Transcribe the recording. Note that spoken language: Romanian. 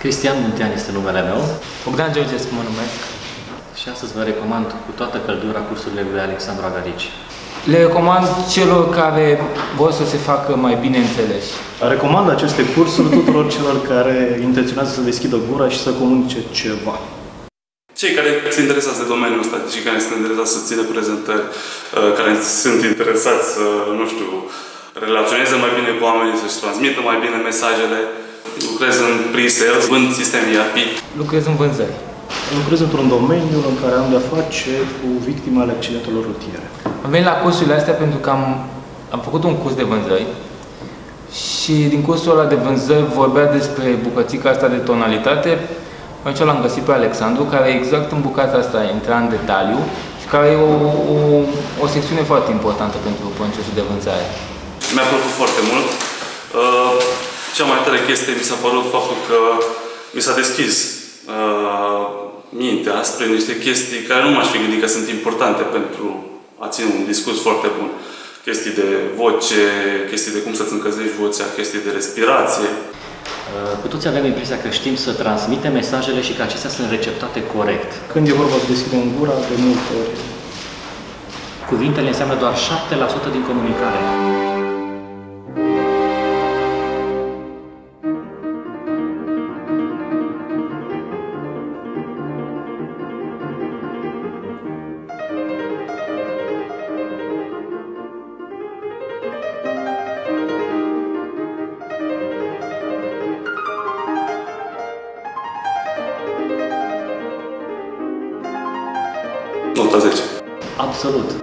Cristian Muntean este numele meu. Bogdan Georgescu mă numesc. Și astăzi vă recomand cu toată căldura cursurile lui Alexandru Agarici. Le recomand celor care vor să se facă mai bine înțeleși. Recomand aceste cursuri tuturor celor care intenționează să deschidă gura și să comunice ceva. Cei care se interesează de domeniul ăsta, cei care sunt interesați să țină prezentări, care sunt interesați să, nu știu, relaționeze mai bine cu oamenii, să-și transmită mai bine mesajele, lucrez în pre-sales, vând sisteme ERP. Lucrez în vânzări. Lucrez într-un domeniu în care am de-a face cu victime ale accidentelor rutiere. Am venit la cursurile astea pentru că am făcut un curs de vânzări și din cursul ăla de vânzări vorbea despre bucățica asta de tonalitate. Atunci l-am găsit pe Alexandru, care exact în bucata asta intra în detaliu și care e o secțiune foarte importantă pentru procesul de vânzare. Mi-a plăcut foarte mult. Cea mai tare chestie mi s-a părut faptul că mi s-a deschis mintea spre niște chestii care nu m-aș fi gândit că sunt importante pentru a ține un discurs foarte bun. Chestii de voce, chestii de cum să-ți încălzești vocea, chestii de respirație. Cu toți avem impresia că știm să transmitem mesajele și că acestea sunt receptate corect. Când e vorba să deschidem gura, de multe ori Cuvintele înseamnă doar 7% din comunicare. Nota 10. Absolut.